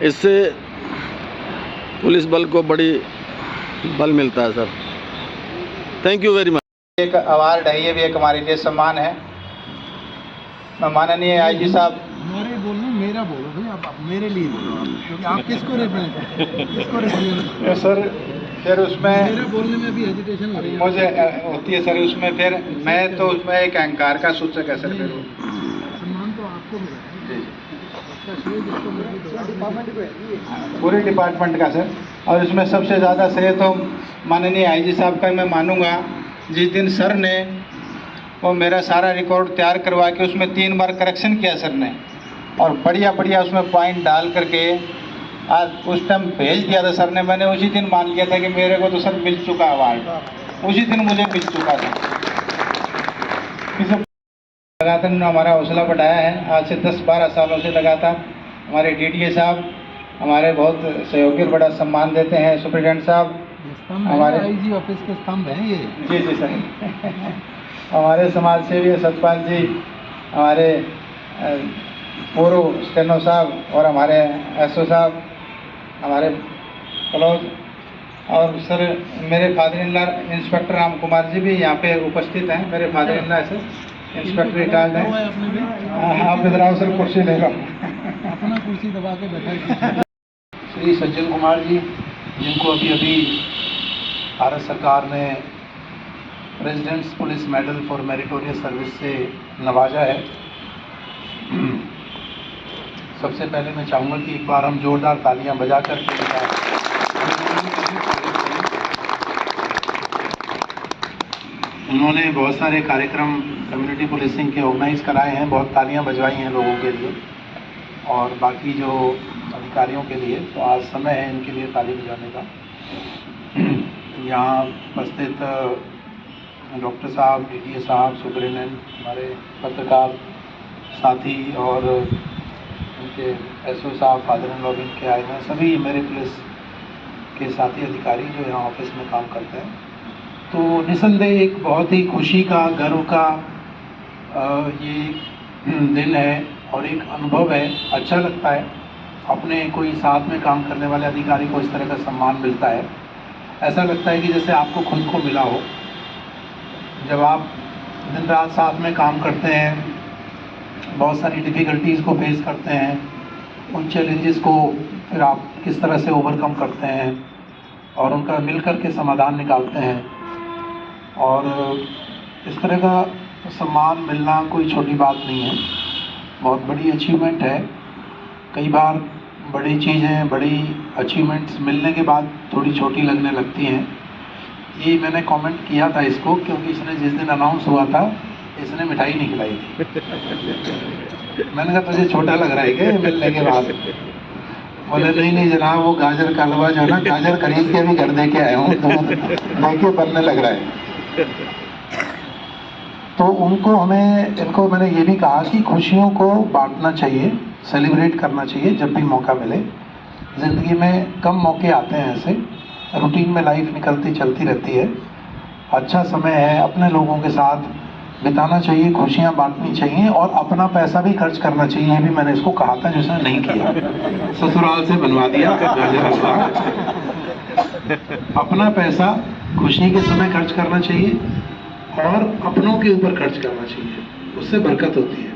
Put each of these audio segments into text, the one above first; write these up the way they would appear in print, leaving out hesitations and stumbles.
इससे पुलिस बल को बड़ी बल मिलता है sir. Thank you very much. एक अवार्ड है, ये भी एक हमारे लिए सम्मान है। मैं माननीय आईजी साहब, हमारे बोलना, मेरा बोलो भाई, आप मेरे लिए बोलो, क्योंकि आप किसको रिप्रेजेंट सर फिर उसमें मेरा बोलने में भी हेजिटेशन हो रही है मुझे होती है सर। उसमें फिर मैं तो उसमें एक अहंकार का सूचक है सर। फिर सम्मान तो आपको मिला है, उसका श्रेय जिसको मिला पूरे डिपार्टमेंट का सर। और इसमें सबसे ज़्यादा श्रेय तो माननीय आईजी साहब का मैं मानूंगा। जिस दिन सर ने वो मेरा सारा रिकॉर्ड तैयार करवा के उसमें 3 बार करेक्शन किया सर ने, और बढ़िया बढ़िया उसमें पॉइंट डाल करके आज उस टाइम भेज दिया था सर ने। मैंने उसी दिन मान लिया था कि मेरे को तो सर मिल चुका अवार्ड, उसी दिन मुझे मिल चुका था। लगातार हमारा हौसला बढ़ाया है। आज से 10-12 सालों से लगातार हमारे डीडीए साहब हमारे बहुत सहयोगी, बड़ा सम्मान देते हैं। सुप्रिटेंडेंट साहब हमारे आईजी ऑफिस के स्तंभ हैं ये। जी जी सर। हमारे समाज सेवी सतपाल जी, हमारे पूर्व स्टेनो साहब और हमारे एसओ साहब, हमारे क्लोज, और सर मेरे father in law inspector Ram Kumar ji भी यहाँ पे उपस्थित हैं। मेरे father in law sir inspector retired हैं। आप इधर आओ सर, कुर्सी ले लो। अपना कुर्सी दबा के बैठा। श्री सज्जन कुमार जी, जिनको अभी भारत सरकार ने presidents police medal for meritorious service से नवाजा है। सबसे पहले मैं चाहूँगा कि एक बार हम जोरदार तालियां बजा करके उन्होंने बहुत सारे कार्यक्रम कम्युनिटी पुलिसिंग के ऑर्गेनाइज कराए हैं, बहुत तालियां बजवाई हैं लोगों के लिए और बाकी जो अधिकारियों के लिए। तो आज समय है इनके लिए ताली बजाने का। यहाँ उपस्थित डॉक्टर साहब, डीडीए साहब, सुपरिटेंडेंट, हमारे पत्रकार साथी और उनके एसओ साहब, फादर इन लॉ के आए हैं, सभी मेरे पुलिस के साथी अधिकारी जो यहाँ ऑफिस में काम करते हैं। तो निसंदेह एक बहुत ही खुशी का, गर्व का ये दिन है और एक अनुभव है। अच्छा लगता है अपने कोई साथ में काम करने वाले अधिकारी को इस तरह का सम्मान मिलता है। ऐसा लगता है कि जैसे आपको खुद को मिला हो। जब आप दिन रात साथ में काम करते हैं, बहुत सारी डिफ़िकल्टीज़ को फेस करते हैं, उन चैलेंजेस को फिर आप किस तरह से ओवरकम करते हैं और उनका मिलकर के समाधान निकालते हैं, और इस तरह का सम्मान मिलना कोई छोटी बात नहीं है, बहुत बड़ी अचीवमेंट है। कई बार बड़ी चीज़ें, बड़ी अचीवमेंट्स मिलने के बाद थोड़ी छोटी लगने लगती हैं। ये मैंने कमेंट किया था इसको, क्योंकि इसने जिस दिन अनाउंस हुआ था इसने मिठाई नहीं खिलाई थी। मैंने कहा तुझे छोटा लग रहा है क्या मिलने के बाद? बोले नहीं जनाब, वो गाजर का हलवा जो है ना, गाजर खरीद के भी घर दे के आया हूँ, देखे बनने लग रहा है। तो इनको मैंने ये भी कहा कि खुशियों को बांटना चाहिए, सेलिब्रेट करना चाहिए जब भी मौका मिले। ज़िंदगी में कम मौके आते हैं ऐसे, रूटीन में लाइफ निकलती चलती रहती है। अच्छा समय है, अपने लोगों के साथ बिताना चाहिए, खुशियाँ बांटनी चाहिए और अपना पैसा भी खर्च करना चाहिए। ये भी मैंने इसको कहा था, जिसने नहीं किया ससुराल से बनवा दिया। अपना पैसा खुशी के समय खर्च करना चाहिए और अपनों के ऊपर खर्च करना चाहिए, उससे बरकत होती है।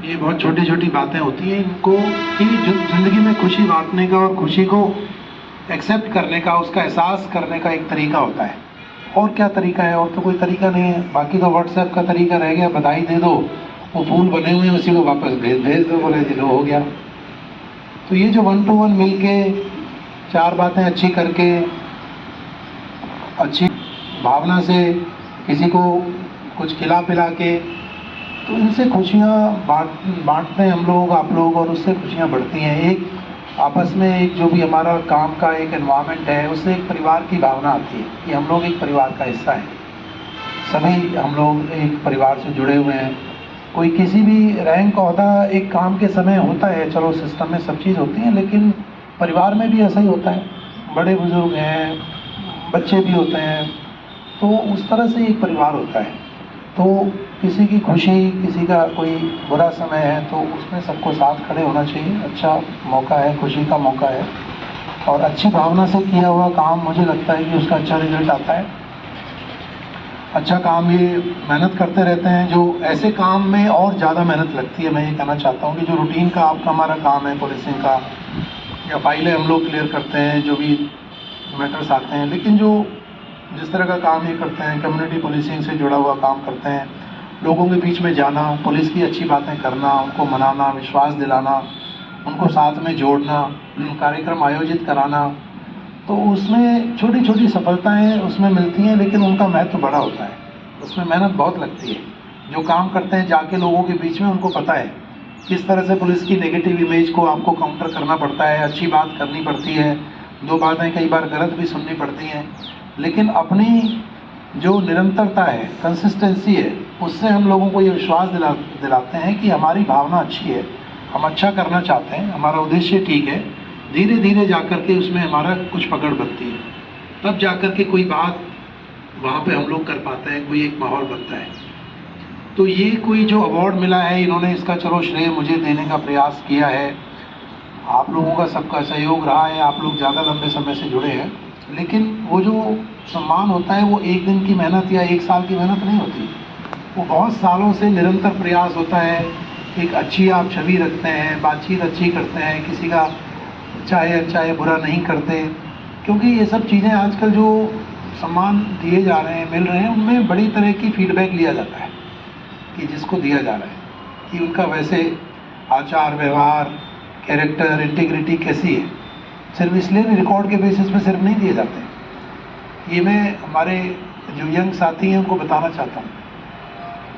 ये बहुत छोटी छोटी बातें होती हैं, इनको कि जिंदगी में खुशी बांटने का और खुशी को एक्सेप्ट करने का, उसका एहसास करने का एक तरीका होता है। और क्या तरीका है? और तो कोई तरीका नहीं है। बाकी तो व्हाट्सएप का तरीका रह गया, बधाई दे दो, वो फूल बने हुए हैं उसी को वापस भेज दो, बोले जी लो हो गया। तो ये जो 1 to 1 मिल के 4 बातें अच्छी करके, अच्छी भावना से किसी को कुछ खिला पिला के, तो इनसे खुशियाँ बांटते हैं हम लोग, आप लोग, और उससे खुशियाँ बढ़ती हैं। एक आपस में एक जो भी हमारा काम का एक एनवायरनमेंट है, उससे एक परिवार की भावना आती है कि हम लोग एक परिवार का हिस्सा हैं। सभी हम लोग एक परिवार से जुड़े हुए हैं। कोई किसी भी रैंक ओहदा एक काम के समय होता है, चलो सिस्टम में सब चीज़ होती है, लेकिन परिवार में भी ऐसा ही होता है। बड़े बुजुर्ग हैं, बच्चे भी होते हैं, तो उस तरह से एक परिवार होता है। तो किसी की खुशी, किसी का कोई बुरा समय है तो उसमें सबको साथ खड़े होना चाहिए। अच्छा मौका है, खुशी का मौका है, और अच्छी भावना से किया हुआ काम मुझे लगता है कि उसका अच्छा रिजल्ट आता है। अच्छा काम ये मेहनत करते रहते हैं, जो ऐसे काम में और ज़्यादा मेहनत लगती है। मैं ये कहना चाहता हूँ कि जो रूटीन का आपका हमारा काम है पुलिसिंग का, या फाइलें हम लोग क्लियर करते हैं, जो भी मैटर्स आते हैं, लेकिन जो जिस तरह का काम ये करते हैं, कम्युनिटी पुलिसिंग से जुड़ा हुआ काम करते हैं, लोगों के बीच में जाना, पुलिस की अच्छी बातें करना, उनको मनाना, विश्वास दिलाना, उनको साथ में जोड़ना, कार्यक्रम आयोजित कराना, तो उसमें छोटी छोटी सफलताएं उसमें मिलती हैं, लेकिन उनका महत्व बड़ा होता है। उसमें मेहनत बहुत लगती है। जो काम करते हैं जाके लोगों के बीच में, उनको पता है किस तरह से पुलिस की नेगेटिव इमेज को आपको काउंटर करना पड़ता है, अच्छी बात करनी पड़ती है, दो बातें कई बार गलत भी सुननी पड़ती हैं, लेकिन अपनी जो निरंतरता है, कंसिस्टेंसी है, उससे हम लोगों को ये विश्वास दिलाते हैं कि हमारी भावना अच्छी है, हम अच्छा करना चाहते हैं, हमारा उद्देश्य ठीक है। धीरे धीरे जाकर के उसमें हमारा कुछ पकड़ बनती है, तब जाकर के कोई बात वहाँ पे हम लोग कर पाते हैं, कोई एक माहौल बनता है। तो ये कोई जो अवार्ड मिला है, इन्होंने इसका चलो श्रेय मुझे देने का प्रयास किया है। आप लोगों का सबका सहयोग रहा है, आप लोग ज़्यादा लंबे समय से जुड़े हैं, लेकिन वो जो सम्मान होता है वो एक दिन की मेहनत या एक साल की मेहनत नहीं होती, वो बहुत सालों से निरंतर प्रयास होता है। एक अच्छी आप छवि रखते हैं, बातचीत अच्छी करते हैं, किसी का चाहे बुरा नहीं करते, क्योंकि ये सब चीज़ें आजकल जो सम्मान दिए जा रहे हैं, मिल रहे हैं, उनमें बड़ी तरह की फीडबैक लिया जाता है कि जिसको दिया जा रहा है कि उनका वैसे आचार व्यवहार, कैरेक्टर, इंटीग्रिटी कैसी है। सिर्फ इसलिए भी रिकॉर्ड के बेसिस पे सिर्फ नहीं दिए जाते। ये मैं हमारे जो यंग साथी हैं उनको बताना चाहता हूँ।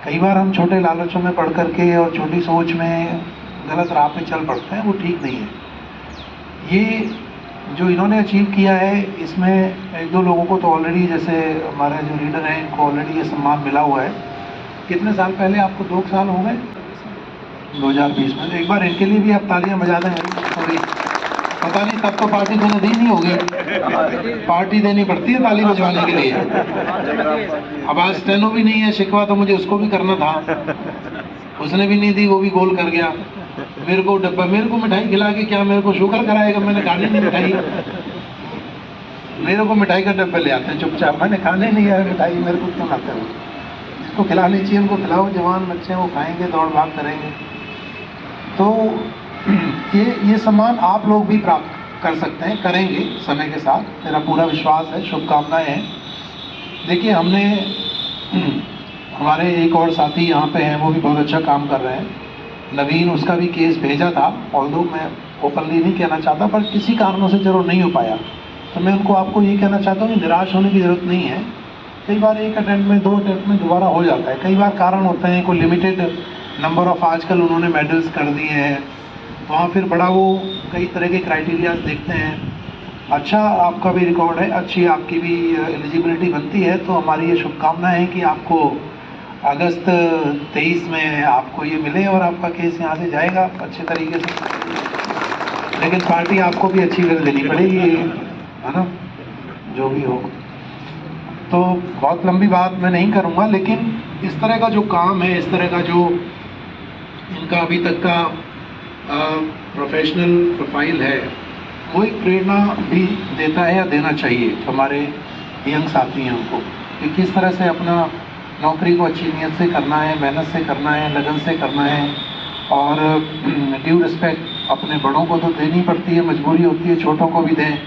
कई बार हम छोटे लालचों में पढ़ करके और छोटी सोच में गलत राह पे चल पड़ते हैं, वो ठीक नहीं है। ये जो इन्होंने अचीव किया है, इसमें एक दो लोगों को तो ऑलरेडी, जैसे हमारे जो लीडर हैं, इनको ऑलरेडी ये सम्मान मिला हुआ है। कितने साल पहले? आपको 2 साल हो गए, 2020 में। एक बार इनके लिए भी आप तालियां बजा दें थोड़ी। पता नहीं तब तो पार्टी तो दी नहीं होगी, पार्टी देनी पड़ती है ताली बजवाने के लिए। अब आज स्टेनो भी नहीं है, शिकवा तो मुझे उसको भी करना था, उसने भी नहीं दी, वो भी गोल कर गया। मेरे को डब्बा, मेरे को मिठाई खिला के क्या मेरे को शुगर कराएगा? मैंने खानी नहीं मिठाई, मेरे को मिठाई का डब्बा ले आते हैं चुपचाप। मैंने खाने नहीं आया मिठाई, मेरे को क्यों लाते हो? जिसको खिलानी चाहिए उनको खिलाओ, जवान बच्चे हैं वो खाएंगे, दौड़ भाग करेंगे। तो ये सम्मान आप लोग भी प्राप्त कर सकते हैं, करेंगे समय के साथ, मेरा पूरा विश्वास है, शुभकामनाएं हैं। देखिए, हमने हमारे एक और साथी यहाँ पे हैं, वो भी बहुत अच्छा काम कर रहे हैं, नवीन, उसका भी केस भेजा था, ऑल्दो मैं ओपनली नहीं कहना चाहता, पर किसी कारणों से जरूर नहीं हो पाया। तो मैं उनको आपको ये कहना चाहता हूँ कि निराश होने की ज़रूरत नहीं है। कई बार एक अटेम्प्ट में, 2 अटेम्प्ट में दोबारा हो जाता है। कई बार कारण होते हैं, कोई लिमिटेड नंबर ऑफ आजकल उन्होंने मेडल्स कर दिए हैं, वहाँ फिर बड़ा वो कई तरह के क्राइटेरियाज देखते हैं। अच्छा आपका भी रिकॉर्ड है, अच्छी आपकी भी एलिजिबिलिटी बनती है, तो हमारी ये शुभकामनाएं हैं कि आपको अगस्त 23 में आपको ये मिले और आपका केस यहाँ से जाएगा अच्छे तरीके से। लेकिन पार्टी आपको भी अच्छी कर देनी पड़ेगी, है ना, जो भी हो। तो बहुत लंबी बात मैं नहीं करूँगा, लेकिन इस तरह का जो काम है, इस तरह का जो इनका अभी तक का प्रोफेशनल प्रोफाइल है, वो एक प्रेरणा भी देता है या देना चाहिए हमारे यंग साथी हैं उनको, कि किस तरह से अपना नौकरी को अच्छी नीयत से करना है, मेहनत से करना है, लगन से करना है, और ड्यू रिस्पेक्ट अपने बड़ों को तो देनी पड़ती है, मजबूरी होती है छोटों को भी दें।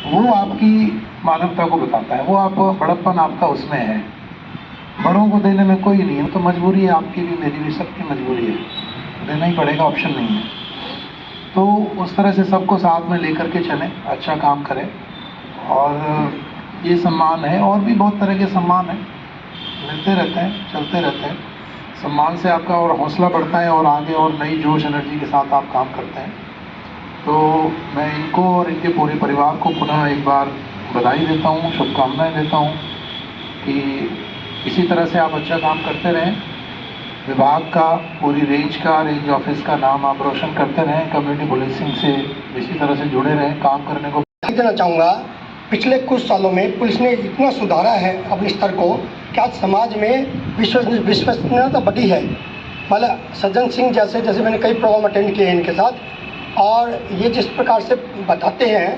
वो आपकी मानवता को बताता है, वो आप बड़प्पन आपका उसमें है। बड़ों को देने में कोई नहीं है, तो मजबूरी है आपकी भी, मेरी भी, सबकी मजबूरी है, देना ही पड़ेगा, ऑप्शन नहीं है। तो उस तरह से सबको साथ में लेकर के चलें, अच्छा काम करें। और ये सम्मान है, और भी बहुत तरह के सम्मान हैं, मिलते रहते हैं, चलते रहते हैं। सम्मान से आपका और हौसला बढ़ता है, और आगे और नई जोश एनर्जी के साथ आप काम करते हैं। तो मैं इनको और इनके पूरे परिवार को पुनः एक बार बधाई देता हूँ, शुभकामनाएं देता हूँ कि इसी तरह से आप अच्छा काम करते रहें। विभाग का, पूरी रेंज ऑफिस का नाम आप रोशन करते रहें, कम्युनिटी पुलिसिंग से इसी तरह से जुड़े रहें, काम करने को देना चाहूँगा। पिछले कुछ सालों में पुलिस ने इतना सुधारा है अपने स्तर को कि आज समाज में विश्वसनीयता बढ़ी है। मतलब सज्जन सिंह जैसे मैंने कई प्रोग्राम अटेंड किए हैं इनके साथ, और ये जिस प्रकार से बताते हैं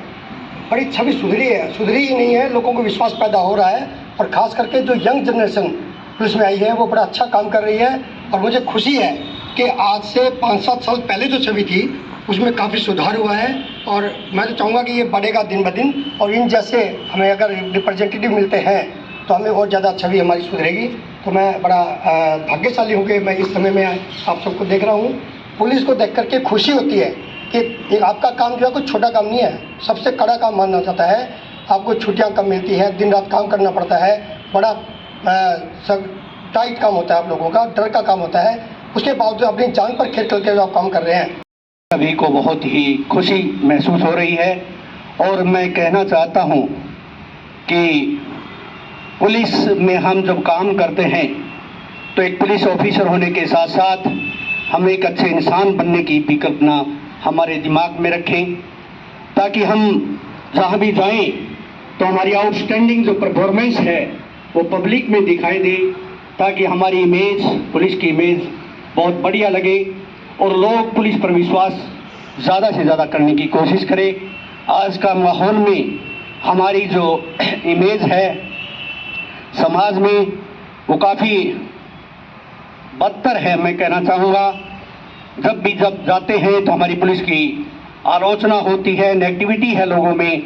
बड़ी छवि सुधरी ही नहीं है, लोगों को विश्वास पैदा हो रहा है। और ख़ास करके जो यंग जनरेशन पुलिस में आई है वो बड़ा अच्छा काम कर रही है। और मुझे खुशी है कि आज से 5-7 साल पहले जो छवि थी उसमें काफ़ी सुधार हुआ है। और मैं तो चाहूँगा कि ये बढ़ेगा दिन ब दिन, और इन जैसे हमें अगर रिप्रेजेंटेटिव मिलते हैं तो हमें और ज़्यादा छवि हमारी सुधरेगी। तो मैं बड़ा भाग्यशाली हूँ कि मैं इस समय में आप सबको देख रहा हूँ। पुलिस को देख करके खुशी होती है कि आपका काम जो है कोई छोटा काम नहीं है, सबसे कड़ा काम माना जाता है। आपको छुट्टियाँ कम मिलती हैं, दिन रात काम करना पड़ता है, बड़ा सब टाइट काम होता है आप लोगों का, डर का काम होता है। उसके बावजूद अपनी जान पर खेल करके आप काम कर रहे हैं। सभी को बहुत ही खुशी महसूस हो रही है। और मैं कहना चाहता हूं कि पुलिस में हम जब काम करते हैं तो एक पुलिस ऑफिसर होने के साथ साथ हम एक अच्छे इंसान बनने की विकल्पना हमारे दिमाग में रखें, ताकि हम जहां भी जाएं तो हमारी आउटस्टैंडिंग जो परफॉर्मेंस है वो पब्लिक में दिखाई दे, ताकि हमारी इमेज, पुलिस की इमेज बहुत बढ़िया लगे और लोग पुलिस पर विश्वास ज़्यादा से ज़्यादा करने की कोशिश करें। आज का माहौल में हमारी जो इमेज है समाज में वो काफ़ी बदतर है। मैं कहना चाहूँगा, जब जाते हैं तो हमारी पुलिस की आलोचना होती है, नेगेटिविटी है लोगों में।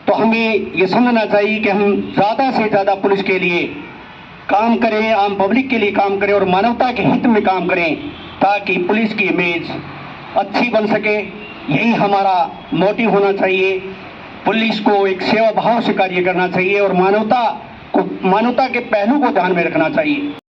तो हमें ये समझना चाहिए कि हम ज़्यादा से ज़्यादा पुलिस के लिए काम करें, आम पब्लिक के लिए काम करें और मानवता के हित में काम करें, ताकि पुलिस की इमेज अच्छी बन सके। यही हमारा मोटिव होना चाहिए। पुलिस को एक सेवा भाव से कार्य करना चाहिए और मानवता के पहलू को ध्यान में रखना चाहिए।